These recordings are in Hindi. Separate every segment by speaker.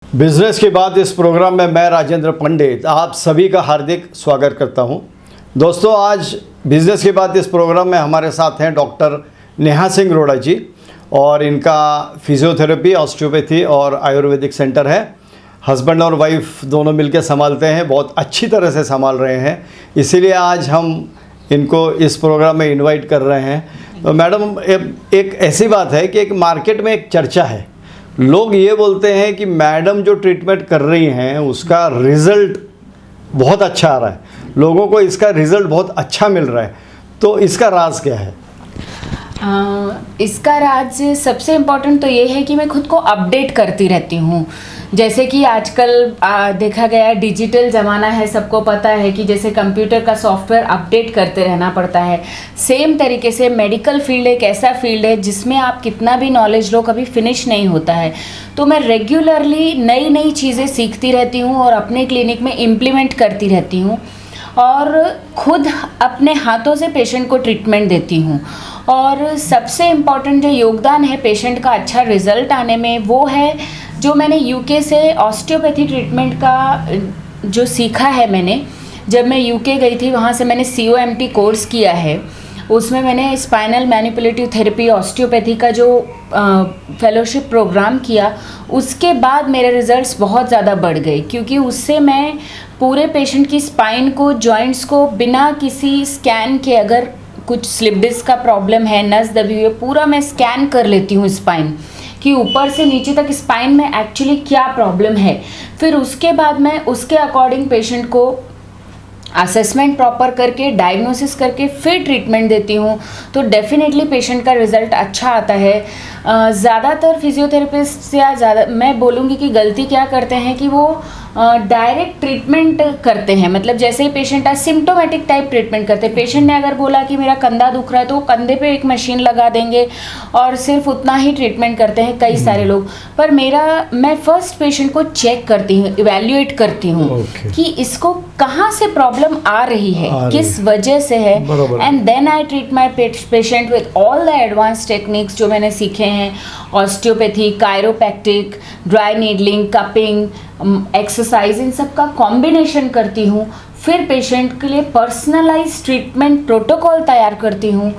Speaker 1: बिजनेस की बात इस प्रोग्राम में मैं राजेंद्र पंडित आप सभी का हार्दिक स्वागत करता हूं। दोस्तों, आज बिजनेस की बात इस प्रोग्राम में हमारे साथ हैं डॉक्टर नेहा सिंह रोड़ा जी और इनका फिजियोथेरेपी, ऑस्टियोपैथी और आयुर्वेदिक सेंटर है। हस्बैंड और वाइफ दोनों मिलकर संभालते हैं, बहुत अच्छी तरह से संभाल रहे हैं, इसीलिए आज हम इनको इस प्रोग्राम में इनवाइट कर रहे हैं। तो मैडम, एक ऐसी बात है कि एक मार्केट में एक चर्चा है, लोग ये बोलते हैं कि मैडम जो ट्रीटमेंट कर रही हैं उसका रिज़ल्ट बहुत अच्छा आ रहा है, लोगों को इसका रिज़ल्ट बहुत अच्छा मिल रहा है, तो इसका राज क्या है?
Speaker 2: इसका राज सबसे इम्पोर्टेंट तो ये है कि मैं खुद को अपडेट करती रहती हूँ। जैसे कि आजकल देखा गया डिजिटल ज़माना है, सबको पता है कि जैसे कंप्यूटर का सॉफ्टवेयर अपडेट करते रहना पड़ता है। सेम तरीके से मेडिकल फील्ड एक ऐसा फील्ड है जिसमें आप कितना भी नॉलेज लो कभी फिनिश नहीं होता है। तो मैं रेगुलरली नई नई चीज़ें सीखती रहती हूँ और अपने क्लिनिक में इम्प्लीमेंट करती रहती हूँ और खुद अपने हाथों से पेशेंट को ट्रीटमेंट देती हूँ। और सबसे इम्पॉर्टेंट जो योगदान है पेशेंट का अच्छा रिज़ल्ट आने में, वो है जो मैंने यूके से ऑस्टियोपैथी ट्रीटमेंट का जो सीखा है। मैंने जब मैं यूके गई थी, वहाँ से मैंने COMT कोर्स किया है। उसमें मैंने स्पाइनल मैनिपुलेटिव थेरेपी ऑस्टियोपैथी का जो फेलोशिप प्रोग्राम किया, उसके बाद मेरे रिज़ल्ट्स बहुत ज़्यादा बढ़ गए, क्योंकि उससे मैं पूरे पेशेंट की स्पाइन को, जॉइंट्स को बिना किसी स्कैन के, अगर कुछ स्लिप डिस्क का प्रॉब्लम है, नस दबी हुई है, पूरा मैं स्कैन कर लेती हूँ स्पाइन कि ऊपर से नीचे तक स्पाइन में एक्चुअली क्या प्रॉब्लम है। फिर उसके बाद मैं उसके अकॉर्डिंग पेशेंट को असेसमेंट प्रॉपर करके, डायग्नोसिस करके फिर ट्रीटमेंट देती हूँ। तो डेफिनेटली पेशेंट का रिज़ल्ट अच्छा आता है। ज़्यादातर फिजियोथेरेपिस्ट या ज़्यादा मैं बोलूँगी कि गलती क्या करते हैं कि वो डायरेक्ट ट्रीटमेंट करते हैं। मतलब जैसे ही पेशेंट आए सिम्टोमेटिक टाइप ट्रीटमेंट करते हैं। पेशेंट ने अगर बोला कि मेरा कंधा दुख रहा है तो वो कंधे पे एक मशीन लगा देंगे और सिर्फ उतना ही ट्रीटमेंट करते हैं कई सारे लोग। पर मैं फर्स्ट पेशेंट को चेक करती हूँ, इवैल्यूएट करती हूँ कि इसको कहाँ से प्रॉब्लम आ रही है, किस वजह से है, and then I treat my patient with all the advance techniques जो मैंने सीखे हैं। Osteopathy, chiropractic, dry needling, cupping, exercise, इन सब का कॉम्बिनेशन करती हूँ। फिर पेशेंट के लिए पर्सनलाइज ट्रीटमेंट प्रोटोकॉल तैयार करती हूँ।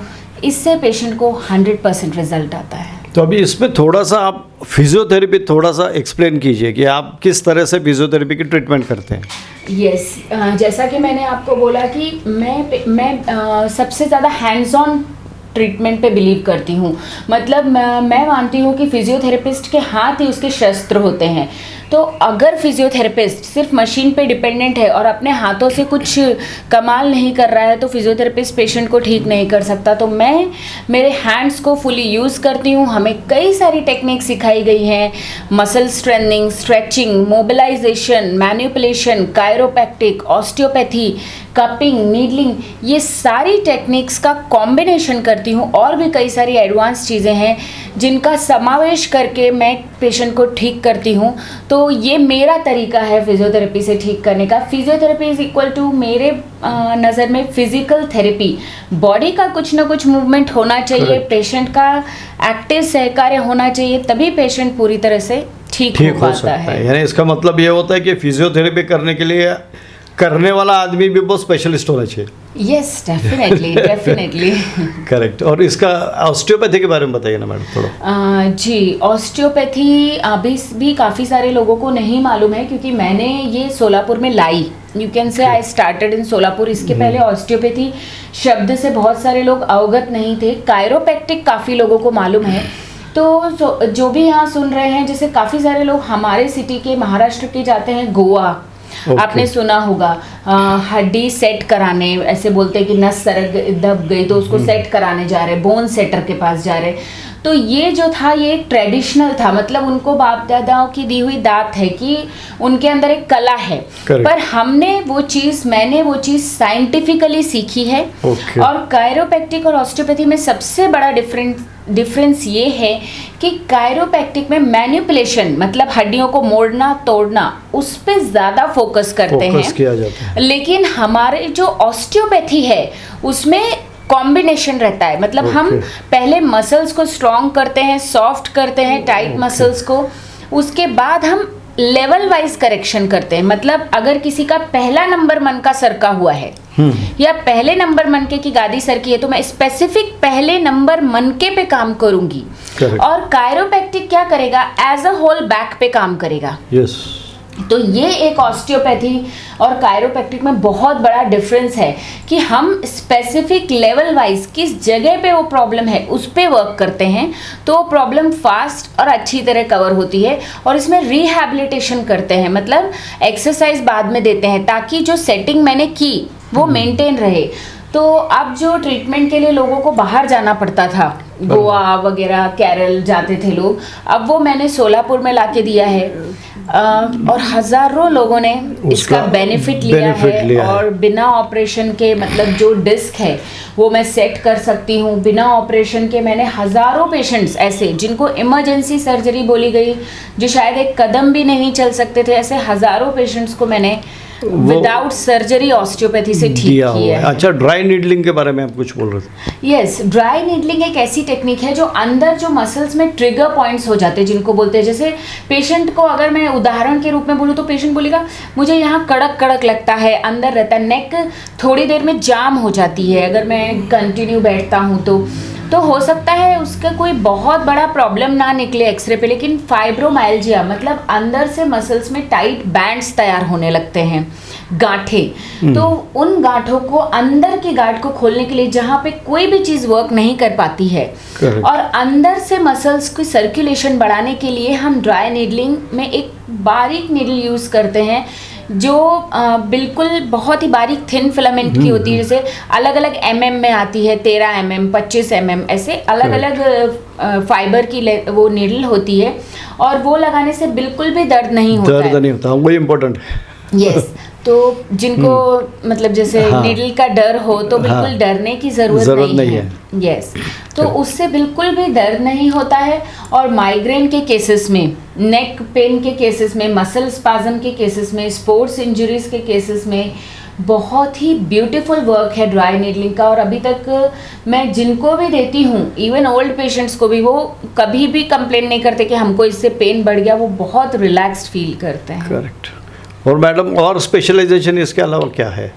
Speaker 2: इससे पेशेंट को 100% रिजल्ट आता है।
Speaker 1: तो अभी इसमें थोड़ा सा आप फिजियोथेरेपी थोड़ा सा एक्सप्लेन कीजिए कि आप किस तरह से फिजियोथेरेपी की ट्रीटमेंट करते हैं।
Speaker 2: यस, जैसा कि मैंने आपको बोला कि मैं सबसे ज़्यादा हैंड्स ऑन ट्रीटमेंट पे बिलीव करती हूँ। मतलब मैं मानती हूँ कि फिजियोथेरेपिस्ट के हाथ ही उसके शस्त्र होते हैं। तो अगर फिजियोथेरेपिस्ट सिर्फ मशीन पे डिपेंडेंट है और अपने हाथों से कुछ कमाल नहीं कर रहा है तो फिजियोथेरेपिस्ट पेशेंट को ठीक नहीं कर सकता। तो मैं मेरे हैंड्स को फुली यूज़ करती हूँ। हमें कई सारी टेक्निक सिखाई गई हैं, muscle strengthening, stretching, mobilisation, manipulation, chiropractic, osteopathy, cupping, needling, ये सारी टेक्निक्स का कॉम्बिनेशन करती हूँ। और भी कई सारी एडवांस चीज़ें हैं जिनका समावेश करके मैं पेशेंट को ठीक करती हूँ। तो ये मेरा तरीका है फिजियोथेरेपी से ठीक करने का। फिजियोथेरेपी इज़ इक्वल टू, मेरे नज़र में फिजिकल थेरेपी। बॉडी का कुछ ना कुछ मूवमेंट होना चाहिए, पेशेंट का एक्टिव सहकार्य होना चाहिए, तभी पेशेंट पूरी तरह से ठीक हो पाता है।
Speaker 1: यानी इसका मतलब ये होता है कि फिजियोथेरेपी करने के लिए करने वाला आदमी भी बहुत स्पेशलिस्ट होना चाहिए।
Speaker 2: Yes, definitely definitely.
Speaker 1: करेक्ट। और इसका ऑस्टियोपैथी के बारे में बताइए ना मैडम थोड़ा।
Speaker 2: जी, ऑस्टियोपैथी अभी भी काफ़ी सारे लोगों को नहीं मालूम है, क्योंकि मैंने ये सोलापुर में लाई। You can say I started in Solapur. इसके पहले ऑस्टियोपैथी शब्द से बहुत सारे लोग अवगत नहीं थे। कायरोप्रैक्टिक काफ़ी लोगों को मालूम है। तो जो भी यहाँ सुन रहे हैं, जैसे काफ़ी सारे लोग हमारे सिटी के, महाराष्ट्र के जाते हैं गोवा। आपने सुना होगा हड्डी सेट कराने, ऐसे बोलते हैं कि नस सरक दब गई तो उसको सेट कराने जा रहे, बोन सेटर के पास जा रहे। तो ये जो था ये एक ट्रेडिशनल था, मतलब उनको बाप दादाओं की दी हुई दात है कि उनके अंदर एक कला है। पर मैंने वो चीज़ साइंटिफिकली सीखी है। और कायरोप्रैक्टिक और ऑस्टियोपैथी में सबसे बड़ा डिफरेंस ये है कि कायरोप्रैक्टिक में मैनिपुलेशन, मतलब हड्डियों को मोड़ना तोड़ना, उस पर ज़्यादा फोकस करते हैं
Speaker 1: किया जाता है।
Speaker 2: लेकिन हमारे जो ऑस्टियोपैथी है उसमें कॉम्बिनेशन रहता है। मतलब हम पहले मसल्स को स्ट्रॉन्ग करते हैं, सॉफ्ट करते हैं टाइट मसल्स को, उसके बाद हम लेवल वाइज करेक्शन करते हैं। मतलब अगर किसी का पहला नंबर मन का सरका हुआ है या पहले नंबर मनके की गादी सरकी है, तो मैं स्पेसिफिक पहले नंबर मनके पे काम करूंगी।
Speaker 1: Correct.
Speaker 2: और कायरोप्रैक्टिक क्या करेगा, एज अ होल बैक पे काम करेगा।
Speaker 1: यस।
Speaker 2: तो ये एक ऑस्टियोपैथी और कायरोप्रैक्टिक में बहुत बड़ा डिफरेंस है कि हम स्पेसिफिक लेवल वाइज किस जगह पे वो प्रॉब्लम है उस पे वर्क करते हैं, तो वो प्रॉब्लम फास्ट और अच्छी तरह कवर होती है। और इसमें रिहैबिलिटेशन करते हैं, मतलब एक्सरसाइज बाद में देते हैं ताकि जो सेटिंग मैंने की वो मेंटेन रहे। तो अब जो ट्रीटमेंट के लिए लोगों को बाहर जाना पड़ता था, गोवा वगैरह केरल जाते थे लोग, अब वो मैंने सोलापुर में लाके दिया है। और हजारों लोगों ने इसका बेनिफिट लिया है। और बिना ऑपरेशन के, मतलब जो डिस्क है वो मैं सेट कर सकती हूँ बिना ऑपरेशन के। मैंने हजारों पेशेंट्स ऐसे जिनको इमरजेंसी सर्जरी बोली गई, जो शायद एक कदम भी नहीं चल सकते थे, ऐसे हजारों पेशेंट्स को मैंने विदाउट सर्जरी ऑस्टियोपैथी से ठीक किया है।
Speaker 1: अच्छा, ड्राई नीडलिंग के बारे में आप कुछ बोल रहे थे?
Speaker 2: यस, ड्राई नीडलिंग एक ऐसी टेक्निक है जो अंदर जो मसल्स में ट्रिगर पॉइंट्स हो जाते हैं, जिनको बोलते हैं, जैसे पेशेंट को अगर मैं उदाहरण के रूप में बोलूँ तो पेशेंट बोलेगा मुझे यहाँ कड़क कड़क लगता है, अंदर रहता है, नेक थोड़ी देर में जाम हो जाती है अगर मैं कंटिन्यू बैठता हूँ तो हो सकता है उसका कोई बहुत बड़ा प्रॉब्लम ना निकले एक्सरे पे, लेकिन फाइब्रोमाइल्जिया मतलब अंदर से मसल्स में टाइट बैंड्स तैयार होने लगते हैं, गांठें। तो उन गांठों को, अंदर की गांठ को खोलने के लिए जहाँ पे कोई भी चीज़ वर्क नहीं कर पाती है, और अंदर से मसल्स की सर्कुलेशन बढ़ाने के लिए हम ड्राई नीडलिंग में एक बारीक नीडल यूज़ करते हैं जो बिल्कुल बहुत ही बारीक थिन फिलामेंट की होती है। जैसे अलग अलग mm में आती है, 13 mm, 25 mm, ऐसे अलग अलग फाइबर की वो नीडल होती है, और वो लगाने से बिल्कुल भी दर्द नहीं होता,
Speaker 1: वही इम्पोर्टेंट है।
Speaker 2: यस, तो जिनको मतलब जैसे नीडल का डर हो तो बिल्कुल डरने की जरूरत नहीं है। यस, तो उससे बिल्कुल भी दर्द नहीं होता है। और माइग्रेन के केसेस में, नेक पेन के केसेस में, मसल स्पाज्म के केसेस में, स्पोर्ट्स इंजरीज के केसेस में बहुत ही ब्यूटीफुल वर्क है ड्राई नीडलिंग का। और अभी तक मैं जिनको भी देती हूँ, इवन ओल्ड पेशेंट्स को भी, वो कभी भी कंप्लेन नहीं करते कि हमको इससे पेन बढ़ गया, वो बहुत रिलैक्स्ड फील करते हैं।
Speaker 1: करेक्ट। और मैडम, और स्पेशलाइजेशन इसके अलावा क्या है?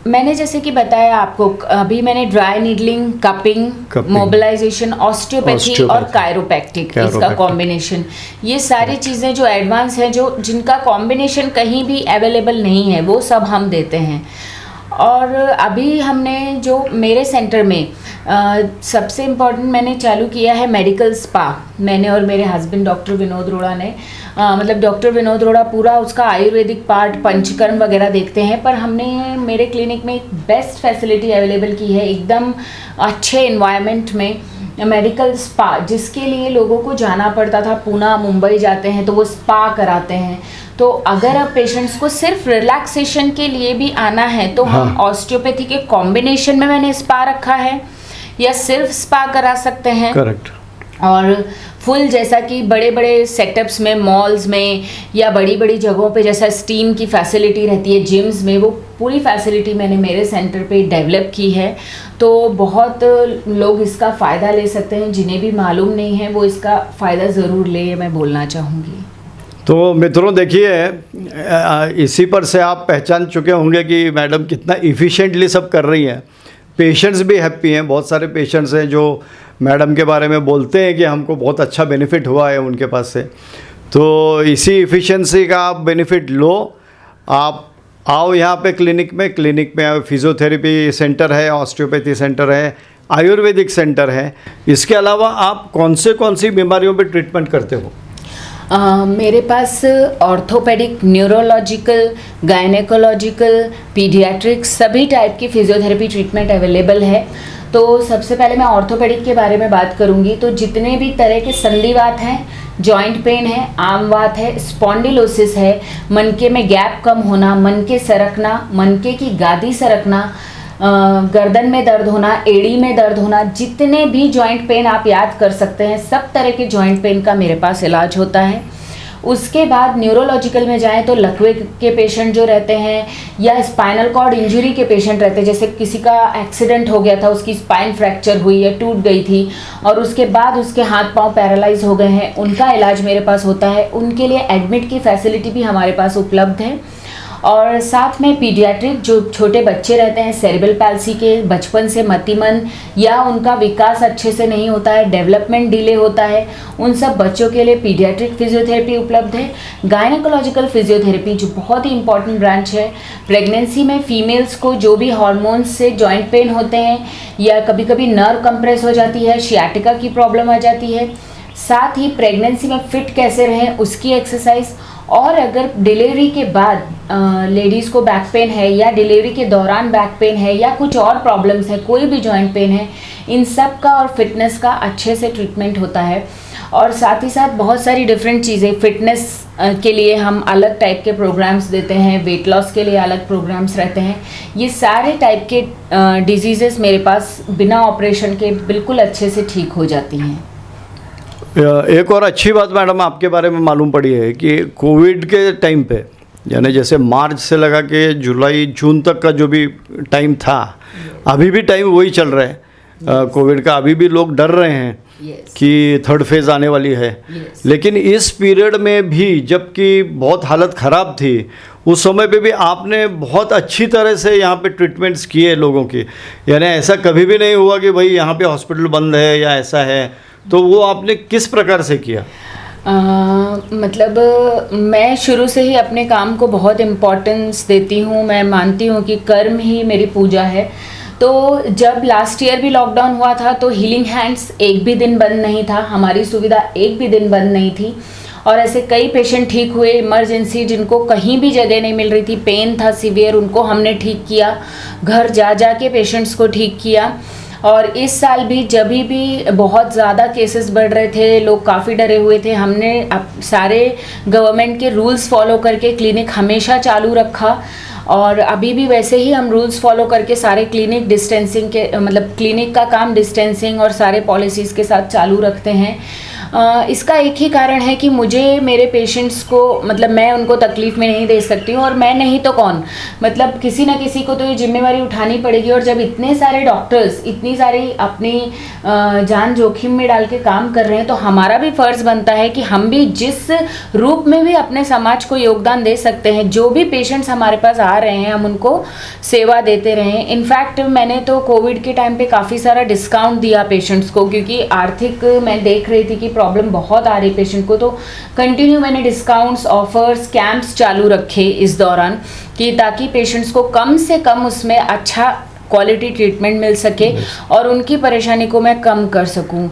Speaker 2: मैंने जैसे कि बताया आपको, अभी मैंने dry needling, cupping, mobilisation, osteopathy और कायरोप्रैक्टिक, इसका कॉम्बिनेशन, ये सारी चीज़ें जो एडवांस हैं, जो जिनका कॉम्बिनेशन कहीं भी अवेलेबल नहीं है, वो सब हम देते हैं। और अभी हमने जो मेरे सेंटर में सबसे इम्पॉर्टेंट मैंने चालू किया है मेडिकल स्पा। मैंने और मेरे हस्बैंड डॉक्टर विनोद रोड़ा ने, मतलब डॉक्टर विनोद रोड़ा पूरा उसका आयुर्वेदिक पार्ट, पंचकर्म वगैरह देखते हैं, पर हमने मेरे क्लिनिक में एक बेस्ट फैसिलिटी अवेलेबल की है, एकदम अच्छे इन्वायरमेंट में मेडिकल स्पा, जिसके लिए लोगों को जाना पड़ता था, पूना मुंबई जाते हैं तो वो स्पा कराते हैं। तो अगर अब पेशेंट्स को सिर्फ रिलैक्सेशन के लिए भी आना है तो हम ऑस्टियोपैथी के कॉम्बिनेशन में मैंने स्पा रखा है, या सिर्फ स्पा करा सकते हैं।
Speaker 1: करेक्ट।
Speaker 2: और फुल, जैसा कि बड़े बड़े सेटअप्स में, मॉल्स में या बड़ी बड़ी जगहों पे जैसा स्टीम की फैसिलिटी रहती है, जिम्स में, वो पूरी फैसिलिटी मैंने मेरे सेंटर पे डेवलप की है। तो बहुत लोग इसका फ़ायदा ले सकते हैं, जिन्हें भी मालूम नहीं है वो इसका फ़ायदा ज़रूर ले, मैं बोलना चाहूँगी।
Speaker 1: तो मित्रों, देखिए, इसी पर से आप पहचान चुके होंगे कि मैडम कितना इफ़िशिएंटली सब कर रही हैं। पेशेंट्स भी हैप्पी हैं, बहुत सारे पेशेंट्स हैं जो मैडम के बारे में बोलते हैं कि हमको बहुत अच्छा बेनिफिट हुआ है उनके पास से। तो इसी इफ़िशिएंसी का आप बेनिफिट लो। आप आओ यहाँ पे क्लिनिक में फिजियोथेरेपी सेंटर है, ऑस्टियोपैथी सेंटर है, आयुर्वेदिक सेंटर है। इसके अलावा आप कौन सी बीमारियों पे ट्रीटमेंट करते हो?
Speaker 2: मेरे पास ऑर्थोपेडिक, न्यूरोलॉजिकल, गायनेकोलॉजिकल, पीडियाट्रिक्स, सभी टाइप की फिजियोथेरेपी ट्रीटमेंट अवेलेबल है। तो सबसे पहले मैं ऑर्थोपेडिक के बारे में बात करूंगी। तो जितने भी तरह के संधिवात हैं, जॉइंट पेन है, आमवात है, स्पॉन्डिलोसिस है, मनके में गैप कम होना, मनके सरकना, मनके की गादी सरकना, गर्दन में दर्द होना, एड़ी में दर्द होना, जितने भी जॉइंट पेन आप याद कर सकते हैं, सब तरह के जॉइंट पेन का मेरे पास इलाज होता है। उसके बाद न्यूरोलॉजिकल में जाएं तो लकवे के पेशेंट जो रहते हैं या स्पाइनल कॉर्ड इंजरी के पेशेंट रहते हैं, जैसे किसी का एक्सीडेंट हो गया था, उसकी स्पाइन फ्रैक्चर हुई या टूट गई थी और उसके बाद उसके हाथ पांव पैरालाइज हो गए हैं, उनका इलाज मेरे पास होता है। उनके लिए एडमिट की फैसिलिटी भी हमारे पास उपलब्ध है। और साथ में पीडियाट्रिक जो छोटे बच्चे रहते हैं सेरेब्रल पैल्सी के, बचपन से मतिमंद या उनका विकास अच्छे से नहीं होता है, डेवलपमेंट डिले होता है, उन सब बच्चों के लिए पीडियाट्रिक फिजियोथेरेपी उपलब्ध है। गायनेकोलॉजिकल फिजियोथेरेपी जो बहुत ही इंपॉर्टेंट ब्रांच है, प्रेगनेंसी में फीमेल्स को जो भी हार्मोन्स से जॉइंट पेन होते हैं या कभी कभी नर्व कंप्रेस हो जाती है, शियाटिका की प्रॉब्लम आ जाती है, साथ ही प्रेगनेंसी में फिट कैसे रहें उसकी एक्सरसाइज, और अगर डिलीवरी के बाद लेडीज़ को बैक पेन है या डिलीवरी के दौरान बैक पेन है या कुछ और प्रॉब्लम्स है, कोई भी जॉइंट पेन है, इन सब का और फिटनेस का अच्छे से ट्रीटमेंट होता है। और साथ ही साथ बहुत सारी डिफरेंट चीज़ें, फिटनेस के लिए हम अलग टाइप के प्रोग्राम्स देते हैं, वेट लॉस के लिए अलग प्रोग्राम्स रहते हैं। ये सारे टाइप के डिजीज़ेस मेरे पास बिना ऑपरेशन के बिल्कुल अच्छे से ठीक हो जाती हैं।
Speaker 1: एक और अच्छी बात मैडम आपके बारे में मालूम पड़ी है कि कोविड के टाइम पे, यानी जैसे मार्च से लगा के जुलाई जून तक का जो भी टाइम था, अभी भी टाइम वही चल रहा है कोविड का। अभी भी लोग डर रहे हैं कि थर्ड फेज़ आने वाली है। लेकिन इस पीरियड में भी जबकि बहुत हालत ख़राब थी, उस समय पे भी आपने बहुत अच्छी तरह से यहाँ पे ट्रीटमेंट्स किए लोगों की, यानी ऐसा कभी भी नहीं हुआ कि भाई यहाँ पे हॉस्पिटल बंद है या ऐसा है। तो वो आपने किस प्रकार से किया?
Speaker 2: मतलब मैं शुरू से ही अपने काम को बहुत इम्पोर्टेंस देती हूँ। मैं मानती हूँ कि कर्म ही मेरी पूजा है। तो जब लास्ट ईयर भी लॉकडाउन हुआ था तो हीलिंग हैंड्स एक भी दिन बंद नहीं था, हमारी सुविधा एक भी दिन बंद नहीं थी। और ऐसे कई पेशेंट ठीक हुए इमरजेंसी, जिनको कहीं भी जगह नहीं मिल रही थी, पेन था सीवियर, उनको हमने ठीक किया, घर जा जा के पेशेंट्स को ठीक किया। और इस साल भी जब भी बहुत ज़्यादा केसेस बढ़ रहे थे, लोग काफ़ी डरे हुए थे, हमने अब सारे गवर्नमेंट के रूल्स फॉलो करके क्लिनिक हमेशा चालू रखा। और अभी भी वैसे ही हम रूल्स फॉलो करके सारे क्लिनिक डिस्टेंसिंग के, मतलब क्लिनिक का काम डिस्टेंसिंग और सारे पॉलिसीज़ के साथ चालू रखते हैं। इसका एक ही कारण है कि मुझे मेरे पेशेंट्स को, मतलब मैं उनको तकलीफ़ में नहीं दे सकती हूँ, और मैं नहीं तो कौन, मतलब किसी ना किसी को तो ये जिम्मेवारी उठानी पड़ेगी। और जब इतने सारे डॉक्टर्स इतनी सारी अपनी जान जोखिम में डाल के काम कर रहे हैं, तो हमारा भी फ़र्ज़ बनता है कि हम भी जिस रूप में भी अपने समाज को योगदान दे सकते हैं, जो भी पेशेंट्स हमारे पास आ रहे हैं, हम उनको सेवा देते रहें। इनफैक्ट मैंने तो कोविड के टाइम पे काफ़ी सारा डिस्काउंट दिया पेशेंट्स को, क्योंकि आर्थिक मैं देख रही थी कि प्रॉब्लम बहुत आ रही पेशेंट को, तो कंटिन्यू मैंने डिस्काउंट्स, ऑफर्स, कैंप्स चालू रखे इस दौरान, कि ताकि पेशेंट्स को कम से कम उसमें अच्छा क्वालिटी ट्रीटमेंट मिल सके और उनकी परेशानी को मैं कम कर सकूं।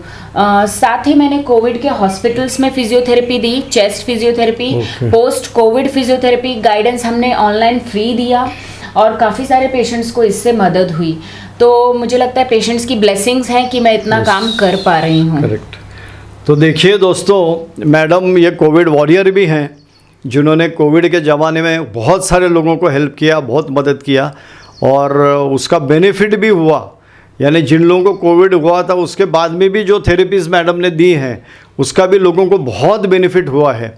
Speaker 2: साथ ही मैंने कोविड के हॉस्पिटल्स में फिजियोथेरेपी दी, chest physiotherapy, post COVID physiotherapy guidance हमने ऑनलाइन फ्री दिया, और काफ़ी सारे पेशेंट्स को इससे मदद हुई। तो मुझे लगता है पेशेंट्स की ब्लेसिंग्स हैं कि मैं इतना काम कर पा रही हूँ।
Speaker 1: करेक्ट। तो देखिए दोस्तों, मैडम ये कोविड वॉरियर भी हैं, जिन्होंने कोविड के ज़माने में बहुत सारे लोगों को हेल्प किया, बहुत मदद किया, और उसका बेनिफिट भी हुआ। यानी जिन लोगों को कोविड हुआ था उसके बाद में भी जो थेरेपीज़ मैडम ने दी हैं, उसका भी लोगों को बहुत बेनिफिट हुआ है।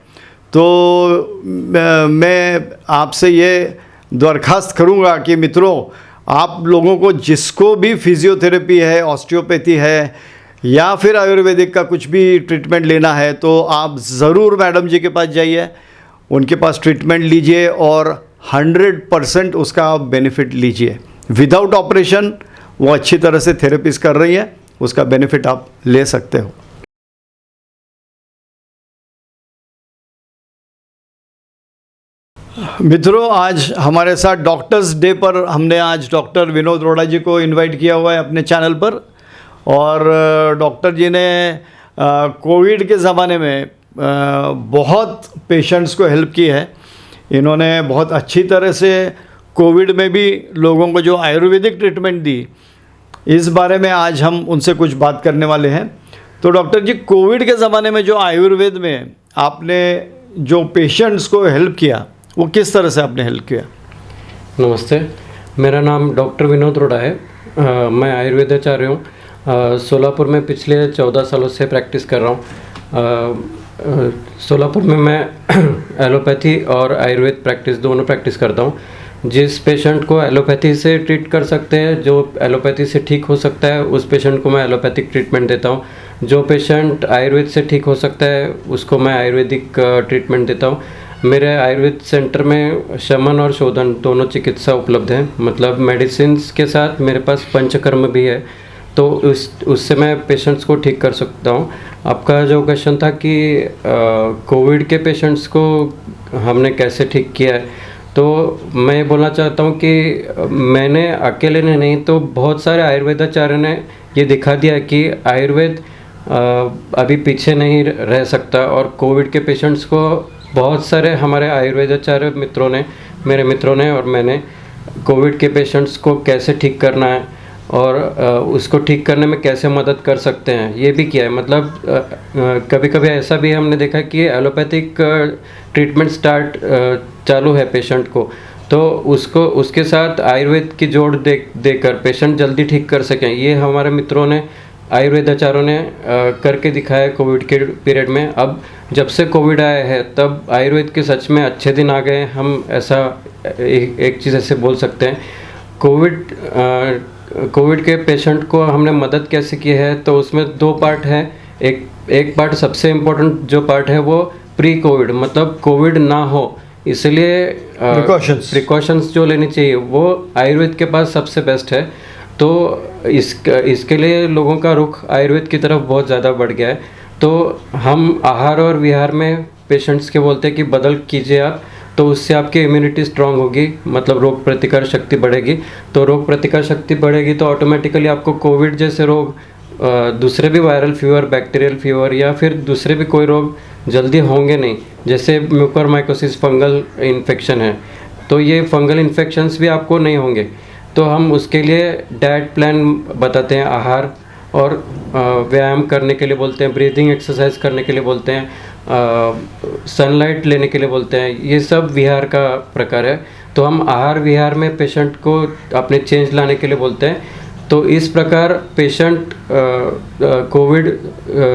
Speaker 1: तो मैं आपसे ये दरख्वास्त करूँगा कि मित्रों, आप लोगों को जिसको भी फिजियोथेरेपी है, ऑस्टियोपैथी है, या फिर आयुर्वेदिक का कुछ भी ट्रीटमेंट लेना है, तो आप ज़रूर मैडम जी के पास जाइए, उनके पास ट्रीटमेंट लीजिए और 100% उसका आप बेनिफिट लीजिए। विदाउट ऑपरेशन वो अच्छी तरह से थेरेपीज कर रही है, उसका बेनिफिट आप ले सकते हो। मित्रों, आज हमारे साथ डॉक्टर्स डे पर हमने आज डॉक्टर विनोद रोड़ा जी को इनवाइट किया हुआ है अपने चैनल पर। और डॉक्टर जी ने कोविड के ज़माने में बहुत पेशेंट्स को हेल्प की है। इन्होंने बहुत अच्छी तरह से कोविड में भी लोगों को जो आयुर्वेदिक ट्रीटमेंट दी, इस बारे में आज हम उनसे कुछ बात करने वाले हैं। तो डॉक्टर जी, कोविड के ज़माने में जो आयुर्वेद में आपने जो पेशेंट्स को हेल्प किया, वो किस तरह से आपने हेल्प किया?
Speaker 3: नमस्ते, मेरा नाम डॉक्टर विनोद रोड़ा है। मैं आयुर्वेदाचार्य हूँ। सोलापुर में पिछले 14 सालों से प्रैक्टिस कर रहा हूँ। सोलापुर में मैं एलोपैथी और आयुर्वेद प्रैक्टिस दोनों प्रैक्टिस करता हूँ। जिस पेशेंट को एलोपैथी से ट्रीट कर सकते हैं, जो एलोपैथी से ठीक हो सकता है, उस पेशेंट को मैं एलोपैथिक ट्रीटमेंट देता हूँ। जो पेशेंट आयुर्वेद से ठीक हो सकता है, उसको मैं आयुर्वेदिक ट्रीटमेंट देता हूँ। मेरे आयुर्वेद सेंटर में शमन और शोधन दोनों चिकित्सा उपलब्ध हैं। मतलब मेडिसिन्स के साथ मेरे पास पंचकर्म भी है, तो उससे मैं पेशेंट्स को ठीक कर सकता हूँ। आपका जो क्वेश्चन था कि कोविड के पेशेंट्स को हमने कैसे ठीक किया है, तो मैं ये बोलना चाहता हूँ कि मैंने अकेले ने नहीं, तो बहुत सारे आयुर्वेदाचार्य ने ये दिखा दिया कि आयुर्वेद अभी पीछे नहीं रह सकता। और कोविड के पेशेंट्स को बहुत सारे हमारे आयुर्वेदाचार्य मित्रों ने, मेरे मित्रों ने और मैंने कोविड के पेशेंट्स को कैसे ठीक करना है और उसको ठीक करने में कैसे मदद कर सकते हैं, ये भी किया है। मतलब कभी कभी ऐसा भी हमने देखा कि एलोपैथिक ट्रीटमेंट चालू है पेशेंट को, तो उसके साथ आयुर्वेद की जोड़ देकर पेशेंट जल्दी ठीक कर सकें। ये हमारे मित्रों ने, आयुर्वेदाचार्यों ने करके दिखाया कोविड के पीरियड में। अब जब से कोविड आया है, तब आयुर्वेद के सच में अच्छे दिन आ गए। हम ऐसा एक चीज़ ऐसे बोल सकते हैं। कोविड के पेशेंट को हमने मदद कैसे की है, तो उसमें दो पार्ट है। एक पार्ट, सबसे इम्पोर्टेंट जो पार्ट है, वो प्री कोविड, मतलब कोविड ना हो इसलिए प्रिकॉशंस जो लेनी चाहिए, वो आयुर्वेद के पास सबसे बेस्ट है। तो इसके लिए लोगों का रुख आयुर्वेद की तरफ बहुत ज़्यादा बढ़ गया है। तो हम आहार और विहार में पेशेंट्स के बोलते हैं कि बदल कीजिए आप, तो उससे आपकी इम्यूनिटी स्ट्रांग होगी, मतलब रोग प्रतिकार शक्ति बढ़ेगी। तो रोग प्रतिकार शक्ति बढ़ेगी तो ऑटोमेटिकली आपको कोविड जैसे रोग, दूसरे भी वायरल फीवर, बैक्टीरियल फीवर या फिर दूसरे भी कोई रोग जल्दी होंगे नहीं। जैसे म्यूकोरमाइकोसिस फंगल इन्फेक्शन है, तो ये फंगल इन्फेक्शंस भी आपको नहीं होंगे। तो हम उसके लिए डाइट प्लान बताते हैं, आहार और व्यायाम करने के लिए बोलते हैं, ब्रीदिंग एक्सरसाइज करने के लिए बोलते हैं, सनलाइट लेने के लिए बोलते हैं। ये सब विहार का प्रकार है। तो हम आहार विहार में पेशेंट को अपने चेंज लाने के लिए बोलते हैं। तो इस प्रकार पेशेंट कोविड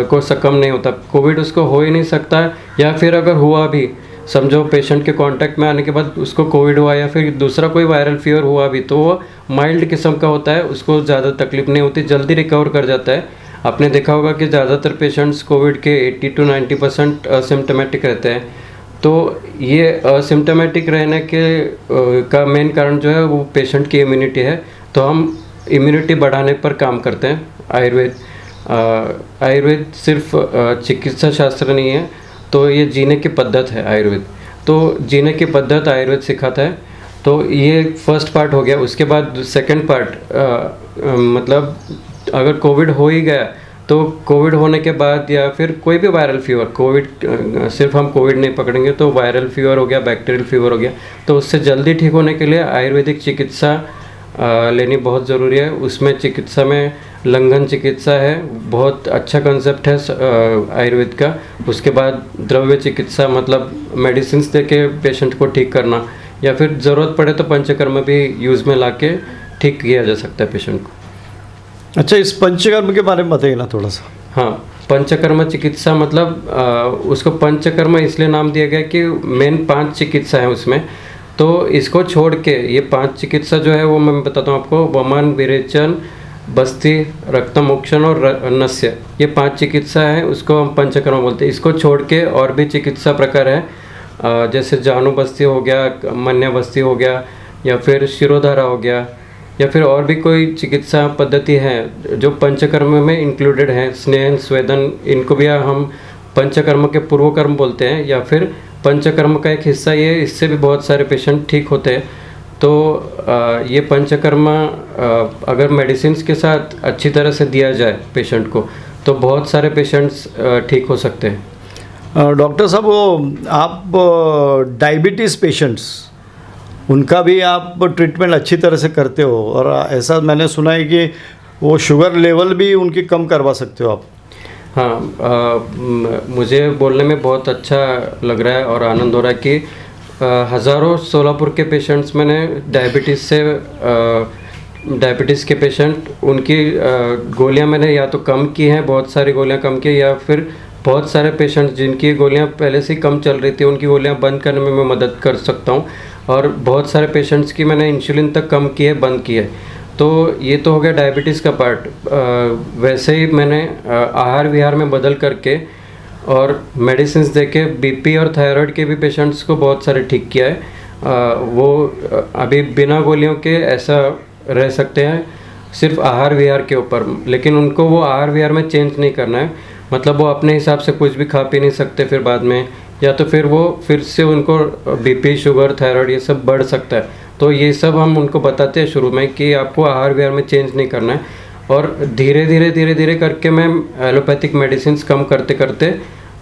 Speaker 3: को सकम नहीं होता, कोविड उसको हो ही नहीं सकता। या फिर अगर हुआ भी, समझो पेशेंट के कांटेक्ट में आने के बाद उसको कोविड हुआ या फिर दूसरा कोई वायरल फीवर हुआ भी, तो वो माइल्ड किस्म का होता है, उसको ज़्यादा तकलीफ नहीं होती, जल्दी रिकवर कर जाता है। आपने देखा होगा कि ज़्यादातर पेशेंट्स कोविड के 80 to 90% असिम्टोमेटिक रहते हैं। तो ये असिम्टोमेटिक रहने का मेन कारण जो है वो पेशेंट की इम्यूनिटी है। तो हम इम्यूनिटी बढ़ाने पर काम करते हैं। आयुर्वेद सिर्फ चिकित्सा शास्त्र नहीं है, तो ये जीने की पद्धत है आयुर्वेद। तो जीने की पद्धत आयुर्वेद सिखाता है। तो ये फर्स्ट पार्ट हो गया। उसके बाद सेकंड पार्ट, मतलब अगर कोविड हो ही गया, तो कोविड होने के बाद या फिर कोई भी वायरल फीवर, कोविड सिर्फ हम कोविड नहीं पकड़ेंगे, तो वायरल फीवर हो गया, बैक्टीरियल फीवर हो गया, तो उससे जल्दी ठीक होने के लिए आयुर्वेदिक चिकित्सा लेनी बहुत ज़रूरी है। उसमें चिकित्सा में लंघन चिकित्सा है, बहुत अच्छा कंसेप्ट है आयुर्वेद का। उसके बाद द्रव्य चिकित्सा, मतलब मेडिसिन दे के पेशेंट को ठीक करना, या फिर ज़रूरत पड़े तो पंचकर्म भी यूज़ में लाके ठीक किया जा सकता है पेशेंट को।
Speaker 1: अच्छा, इस पंचकर्म के बारे में बताइए ना थोड़ा सा।
Speaker 3: हाँ, पंचकर्म चिकित्सा मतलब उसको पंचकर्म इसलिए नाम दिया गया कि मेन 5 चिकित्सा है उसमें। तो इसको छोड़ के ये 5 चिकित्सा जो है वो मैं बताता हूँ आपको। वमन, विरेचन, बस्ती, रक्तमोक्षण और नस्य, ये 5 चिकित्सा है, उसको हम पंचकर्म बोलते हैं। इसको छोड़ के और भी चिकित्सा प्रकार है, जैसे जानु बस्ती हो गया, मन्य बस्ती हो गया, या फिर शिरोधारा हो गया, या फिर और भी कोई चिकित्सा पद्धति है जो पंचकर्म में इंक्लूडेड है। स्नेहन, स्वेदन, इनको भी हम पंचकर्म के पूर्व कर्म बोलते हैं, या फिर पंचकर्म का एक हिस्सा ये, इससे भी बहुत सारे पेशेंट ठीक होते हैं। तो ये पंचकर्म अगर मेडिसिन के साथ अच्छी तरह से दिया जाए पेशेंट को, तो बहुत सारे पेशेंट्स ठीक हो सकते हैं।
Speaker 1: डॉक्टर साहब, वो आप डायबिटीज़ पेशेंट्स, उनका भी आप ट्रीटमेंट अच्छी तरह से करते हो, और ऐसा मैंने सुना है कि वो शुगर लेवल भी उनकी कम करवा सकते हो आप।
Speaker 3: हाँ, मुझे बोलने में बहुत अच्छा लग रहा है और आनंद हो रहा है कि हज़ारों सोलापुर के पेशेंट्स मैंने डायबिटीज़ के पेशेंट, उनकी गोलियां मैंने या तो कम की हैं, बहुत सारी गोलियां कम की, या फिर बहुत सारे पेशेंट्स जिनकी गोलियां पहले से ही कम चल रही थी, उनकी गोलियां बंद करने में मैं मदद कर सकता हूं। और बहुत सारे पेशेंट्स की मैंने इंसुलिन तक कम की है, बंद की है। तो ये तो हो गया डायबिटीज़ का पार्ट। वैसे ही मैंने आहार विहार में बदल करके और मेडिसिन दे के बीपी और थायराइड के भी पेशेंट्स को बहुत सारे ठीक किया है। वो अभी बिना गोलियों के ऐसा रह सकते हैं सिर्फ आहार विहार के ऊपर, लेकिन उनको वो आहार विहार में चेंज नहीं करना है। मतलब वो अपने हिसाब से कुछ भी खा पी नहीं सकते फिर बाद में, या तो फिर वो फिर से उनको बीपी, शुगर, थायराइड ये सब बढ़ सकता है। तो ये सब हम उनको बताते हैं शुरू में कि आपको आहार विहार में चेंज नहीं करना है। और धीरे धीरे करके मैं एलोपैथिक मेडिसिन कम करते करते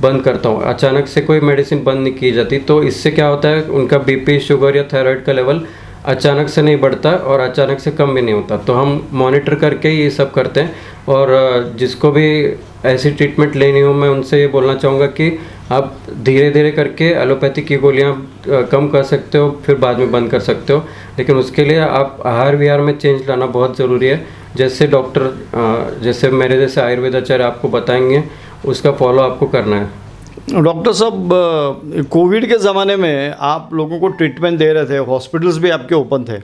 Speaker 3: बंद करता हूँ। अचानक से कोई मेडिसिन बंद नहीं की जाती। तो इससे क्या होता है, उनका बीपी, शुगर या थायराइड का लेवल अचानक से नहीं बढ़ता और अचानक से कम भी नहीं होता। तो हम मॉनिटर करके ये सब करते हैं। और जिसको भी ऐसी ट्रीटमेंट लेनी हो, मैं उनसे ये बोलना चाहूँगा कि आप धीरे धीरे करके एलोपैथी की गोलियाँ कम कर सकते हो, फिर बाद में बंद कर सकते हो। लेकिन उसके लिए आप आहार विहार में चेंज लाना बहुत ज़रूरी है। जैसे डॉक्टर, जैसे मेरे जैसे आयुर्वेद आचार्य आपको बताएंगे, उसका फॉलो आपको करना है।
Speaker 1: डॉक्टर साहब, कोविड के ज़माने में आप लोगों को ट्रीटमेंट दे रहे थे, हॉस्पिटल्स भी आपके ओपन थे।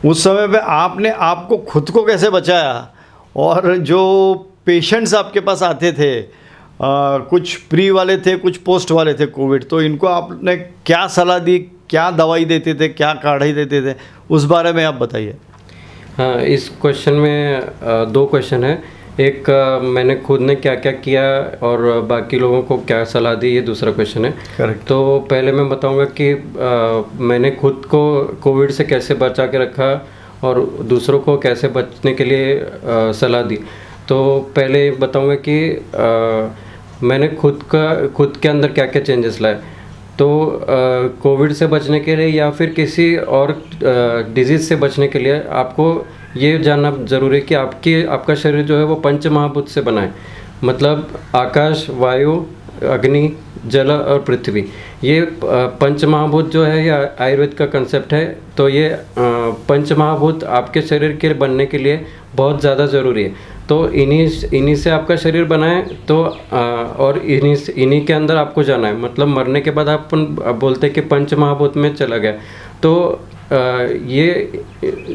Speaker 1: उस समय पे आपने आपको खुद को कैसे बचाया? और जो पेशेंट्स आपके पास आते थे, कुछ प्री वाले थे, कुछ पोस्ट वाले थे कोविड, तो इनको आपने क्या सलाह दी, क्या दवाई देते थे, क्या काढ़ी देते थे, उस बारे में आप बताइए।
Speaker 3: हाँ, इस क्वेश्चन में दो क्वेश्चन है। एक मैंने खुद ने क्या क्या किया और बाकी लोगों को क्या सलाह दी, ये दूसरा क्वेश्चन है।
Speaker 1: करेक्ट।
Speaker 3: तो पहले मैं बताऊंगा कि मैंने खुद को कोविड से कैसे बचा के रखा और दूसरों को कैसे बचने के लिए सलाह दी। तो पहले बताऊंगा कि मैंने खुद के अंदर क्या क्या चेंजेस लाए। तो कोविड से बचने के लिए या फिर किसी और डिजीज़ से बचने के लिए आपको ये जानना ज़रूरी है कि आपका शरीर जो है वो पंच महाभूत से बना है। मतलब आकाश, वायु, अग्नि, जल और पृथ्वी, ये पंच महाभूत जो है, ये आयुर्वेद का कंसेप्ट है। तो ये पंच महाभूत आपके शरीर के बनने के लिए बहुत ज़्यादा ज़रूरी है। तो इन्हीं से आपका शरीर बना है। तो और इन्हीं के अंदर आपको जाना है। मतलब मरने के बाद आप बोलते हैं कि पंच महाभूत में चला गया। तो ये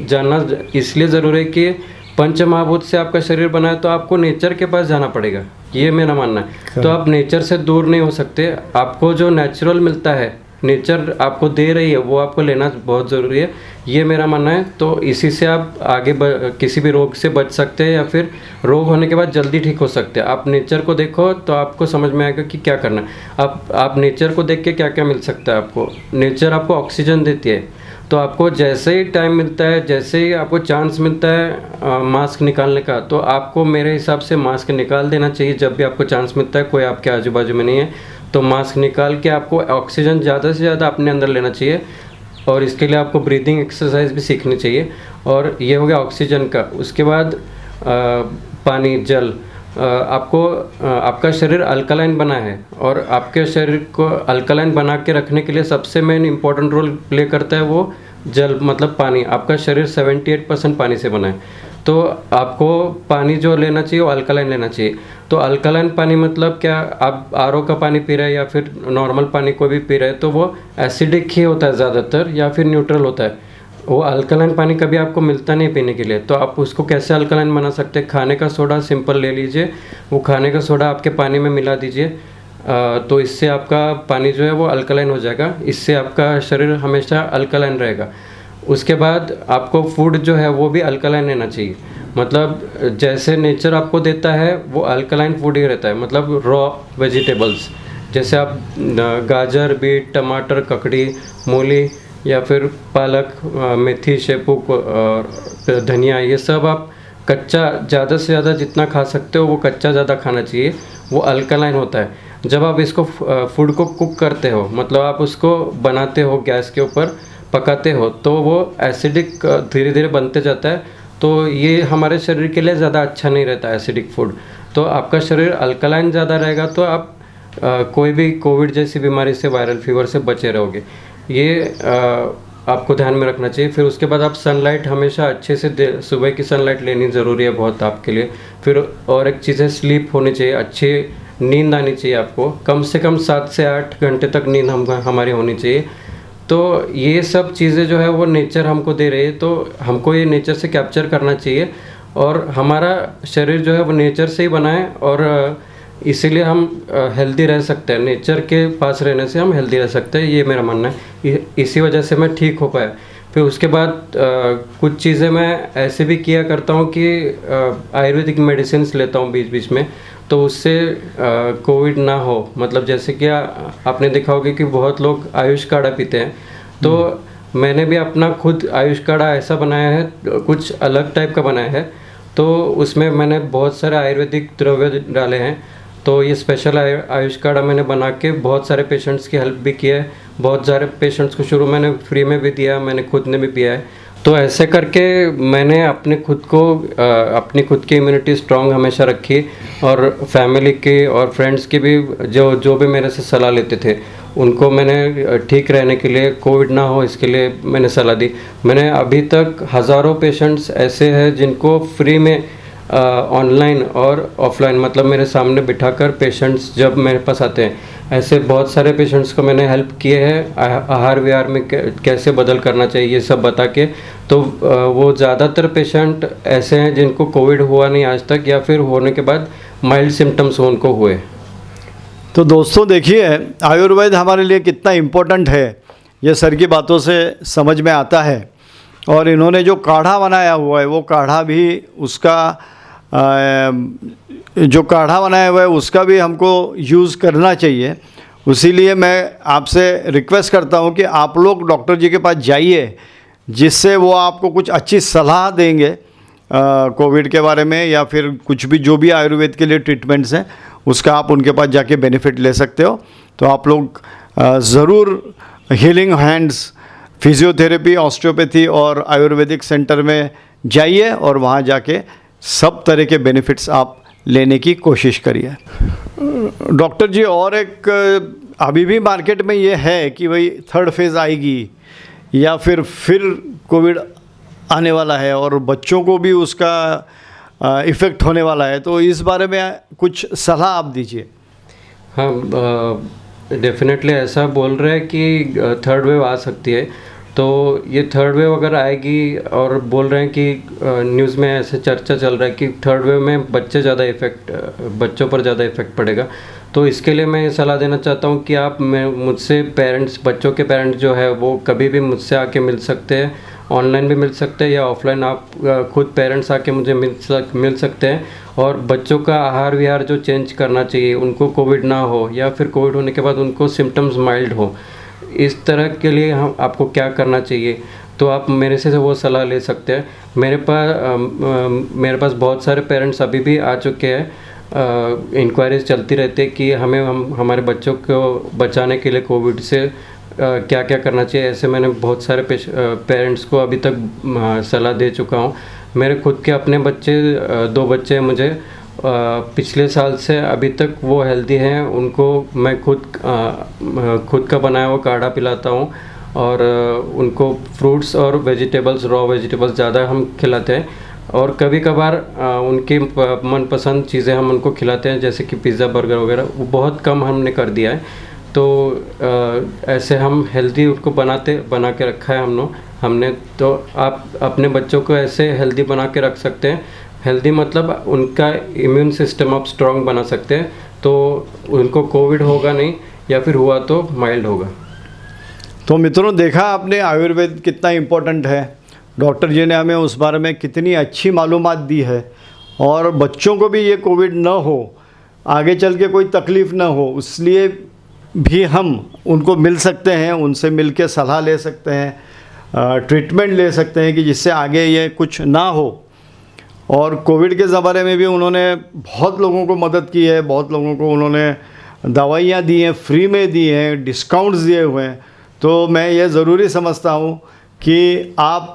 Speaker 3: जानना इसलिए ज़रूरी है कि पंच महाभूत से आपका शरीर बना है, तो आपको नेचर के पास जाना पड़ेगा, ये मेरा मानना है। तो आप नेचर से दूर नहीं हो सकते। आपको जो नेचुरल मिलता है, नेचर आपको दे रही है, वो आपको लेना बहुत ज़रूरी है, ये मेरा मानना है। तो इसी से आप आगे किसी भी रोग से बच सकते हैं या फिर रोग होने के बाद जल्दी ठीक हो सकते हैं। आप नेचर को देखो तो आपको समझ में आएगा कि क्या करना है। आप नेचर को देख के क्या क्या मिल सकता है आपको। नेचर आपको ऑक्सीजन देती है। तो आपको जैसे ही टाइम मिलता है, जैसे ही आपको चांस मिलता है मास्क निकालने का, तो आपको मेरे हिसाब से मास्क निकाल देना चाहिए। जब भी आपको चांस मिलता है, कोई आपके आजू बाजू में नहीं है, तो मास्क निकाल के आपको ऑक्सीजन ज़्यादा से ज़्यादा अपने अंदर लेना चाहिए। और इसके लिए आपको ब्रीदिंग एक्सरसाइज भी सीखनी चाहिए। और ये हो गया ऑक्सीजन का। उसके बाद पानी, जल। आपका शरीर अल्कलाइन बना है और आपके शरीर को अल्कलाइन बना के रखने के लिए सबसे मेन इंपॉर्टेंट रोल प्ले करता है वो जल, मतलब पानी। आपका शरीर 78% पानी से बना है। तो आपको पानी जो लेना चाहिए वो अल्कलाइन लेना चाहिए। तो अल्कलाइन पानी मतलब क्या, आप आरओ का पानी पी रहे हैं या फिर नॉर्मल पानी कोई भी पी रहे हैं, तो वो एसिडिक ही होता है ज़्यादातर या फिर न्यूट्रल होता है। वो अल्कलाइन पानी कभी आपको मिलता नहीं पीने के लिए। तो आप उसको कैसे अल्कलाइन बना सकते हैं? खाने का सोडा सिंपल ले लीजिए, वो खाने का सोडा आपके पानी में मिला दीजिए। तो इससे आपका पानी जो है वो अल्कलाइन हो जाएगा। इससे आपका शरीर हमेशा अल्कलाइन रहेगा। उसके बाद आपको फूड जो है वो भी अल्कलाइन लेना चाहिए। मतलब जैसे नेचर आपको देता है वो अल्कलाइन फूड ही रहता है। मतलब रॉ वेजिटेबल्स, जैसे आप गाजर, बीट, टमाटर, ककड़ी, मूली या फिर पालक, मेथी, शेपू, धनिया, ये सब आप कच्चा ज़्यादा से ज़्यादा जितना खा सकते हो वो कच्चा ज़्यादा खाना चाहिए। वो अल्कलाइन होता है। जब आप इसको फूड को कुक करते हो, मतलब आप उसको बनाते हो, गैस के ऊपर पकाते हो, तो वो एसिडिक धीरे धीरे बनते जाता है। तो ये हमारे शरीर के लिए ज़्यादा अच्छा नहीं रहता एसिडिक फूड। तो आपका शरीर अल्कलाइन ज़्यादा रहेगा तो आप कोई भी कोविड जैसी बीमारी से, वायरल फीवर से बचे रहोगे। ये आपको ध्यान में रखना चाहिए। फिर उसके बाद आप सनलाइट हमेशा अच्छे से सुबह की सनलाइट लेनी ज़रूरी है बहुत आपके लिए। फिर और एक चीज़ है, स्लीप होनी चाहिए, अच्छी नींद आनी चाहिए आपको, कम से कम 7 से 8 घंटे तक नींद हमारी होनी चाहिए। तो ये सब चीज़ें जो है वो नेचर हमको दे रही है, तो हमको ये नेचर से कैप्चर करना चाहिए और हमारा शरीर जो है वो नेचर से ही बना है और इसीलिए हम हेल्दी रह सकते हैं। नेचर के पास रहने से हम हेल्दी रह सकते हैं, ये मेरा मानना है। इसी वजह से मैं ठीक हो पाया। फिर उसके बाद कुछ चीज़ें मैं ऐसे भी किया करता हूँ कि आयुर्वेदिक मेडिसिन लेता हूँ बीच बीच में, तो उससे कोविड ना हो। मतलब जैसे कि आपने देखा होगा कि बहुत लोग आयुष काढ़ा पीते हैं, तो मैंने भी अपना खुद आयुष काढ़ा ऐसा बनाया है, कुछ अलग टाइप का बनाया है। तो उसमें मैंने बहुत सारे आयुर्वेदिक द्रव्य डाले हैं। तो ये स्पेशल आयुष काढ़ा मैंने बना के बहुत सारे पेशेंट्स की हेल्प भी की है। बहुत सारे पेशेंट्स को शुरू मैंने फ्री में भी दिया, मैंने खुद ने भी पिया है। तो ऐसे करके मैंने अपनी खुद की इम्यूनिटी स्ट्रांग हमेशा रखी और फैमिली की और फ्रेंड्स की भी, जो भी मेरे से सलाह लेते थे उनको मैंने ठीक रहने के लिए, कोविड ना हो इसके लिए मैंने सलाह दी। मैंने अभी तक हज़ारों पेशेंट्स ऐसे हैं जिनको फ्री में ऑनलाइन और ऑफलाइन, मतलब मेरे सामने बिठाकर पेशेंट्स जब मेरे पास आते हैं, ऐसे बहुत सारे पेशेंट्स को मैंने हेल्प किए हैं आहार विहार में कैसे बदल करना चाहिए ये सब बता के। तो वो ज़्यादातर पेशेंट ऐसे हैं जिनको कोविड हुआ नहीं आज तक, या फिर होने के बाद माइल्ड सिम्टम्स उनको हुए।
Speaker 1: तो दोस्तों देखिए, आयुर्वेद हमारे लिए कितना इम्पोर्टेंट है ये सर की बातों से समझ में आता है। और इन्होंने जो काढ़ा बनाया हुआ है वो काढ़ा भी जो काढ़ा बनाया हुआ है उसका भी हमको यूज़ करना चाहिए। इसीलिए मैं आपसे रिक्वेस्ट करता हूं कि आप लोग डॉक्टर जी के पास जाइए, जिससे वो आपको कुछ अच्छी सलाह देंगे कोविड के बारे में, या फिर कुछ भी जो भी आयुर्वेद के लिए ट्रीटमेंट्स हैं उसका आप उनके पास जाके बेनिफिट ले सकते हो। तो आप लोग ज़रूर हीलिंग हैंड्स फिजियोथेरेपी, ऑस्टियोपैथी और आयुर्वेदिक सेंटर में जाइए और वहाँ जाके सब तरह के बेनिफिट्स आप लेने की कोशिश करिए। डॉक्टर जी, और एक अभी भी मार्केट में ये है कि भाई थर्ड फेज़ आएगी या फिर कोविड आने वाला है और बच्चों को भी उसका इफ़ेक्ट होने वाला है, तो इस बारे में कुछ सलाह आप दीजिए।
Speaker 3: हाँ, डेफिनेटली ऐसा बोल रहे हैं कि थर्ड वेव आ सकती है। तो ये थर्ड वेव अगर आएगी, और बोल रहे हैं कि न्यूज़ में ऐसे चर्चा चल रहा है कि थर्ड वेव में बच्चों पर ज़्यादा इफेक्ट पड़ेगा। तो इसके लिए मैं ये सलाह देना चाहता हूँ कि आप मुझसे बच्चों के पेरेंट्स जो है वो कभी भी मुझसे आके मिल सकते हैं, ऑनलाइन भी मिल सकते हैं या ऑफलाइन आप खुद पेरेंट्स आके मुझे मिल सकते हैं। और बच्चों का आहार विहार जो चेंज करना चाहिए, उनको कोविड ना हो या फिर कोविड होने के बाद उनको सिम्टम्स माइल्ड हो, इस तरह के लिए आपको क्या करना चाहिए, तो आप मेरे से वो सलाह ले सकते हैं। मेरे पास बहुत सारे पेरेंट्स अभी भी आ चुके हैं, इंक्वायरीज चलती रहती है कि हमारे बच्चों को बचाने के लिए कोविड से क्या क्या करना चाहिए। ऐसे मैंने बहुत सारे पेरेंट्स को अभी तक सलाह दे चुका हूँ। मेरे खुद के अपने बच्चे 2 बच्चे हैं मुझे, पिछले साल से अभी तक वो हेल्दी हैं। उनको मैं खुद का बनाया हुआ काढ़ा पिलाता हूँ और उनको फ्रूट्स और वेजिटेबल्स, रॉ वेजिटेबल्स ज़्यादा हम खिलाते हैं। और कभी कभार उनकी मनपसंद चीज़ें हम उनको खिलाते हैं, जैसे कि पिज़्ज़ा, बर्गर वगैरह, वो बहुत कम हमने कर दिया है। तो ऐसे हम हेल्दी उनको बना के रखा है हमने। तो आप अपने बच्चों को ऐसे हेल्दी बना के रख सकते हैं। हेल्दी मतलब उनका इम्यून सिस्टम आप स्ट्रॉन्ग बना सकते हैं, तो उनको कोविड होगा नहीं, या फिर हुआ तो माइल्ड होगा।
Speaker 1: तो मित्रों, देखा आपने आयुर्वेद कितना इम्पोर्टेंट है। डॉक्टर जी ने हमें उस बारे में कितनी अच्छी मालूमात दी है, और बच्चों को भी ये कोविड न हो, आगे चल के कोई तकलीफ़ ना हो, इसलिए भी हम उनको मिल सकते हैं, उनसे मिल के सलाह ले सकते हैं, ट्रीटमेंट ले सकते हैं कि जिससे आगे ये कुछ ना हो। और कोविड के ज़माने में भी उन्होंने बहुत लोगों को मदद की है, बहुत लोगों को उन्होंने दवाइयाँ दी हैं, फ्री में दी हैं, डिस्काउंट्स दिए हुए हैं। तो मैं ये ज़रूरी समझता हूँ कि आप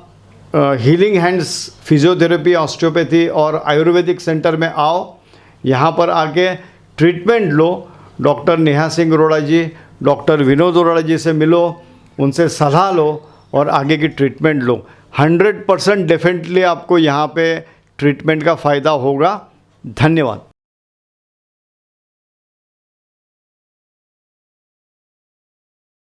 Speaker 1: हीलिंग हैंड्स फिजियोथेरेपी, ऑस्टियोपैथी और आयुर्वेदिक सेंटर में आओ, यहाँ पर आके ट्रीटमेंट लो। डॉक्टर नेहा सिंह अरोड़ा जी, डॉक्टर विनोद अरोड़ा जी से मिलो, उनसे सलाह लो और आगे की ट्रीटमेंट लो। 100% डेफिनेटली आपको यहाँ पे ट्रीटमेंट का फ़ायदा होगा। धन्यवाद।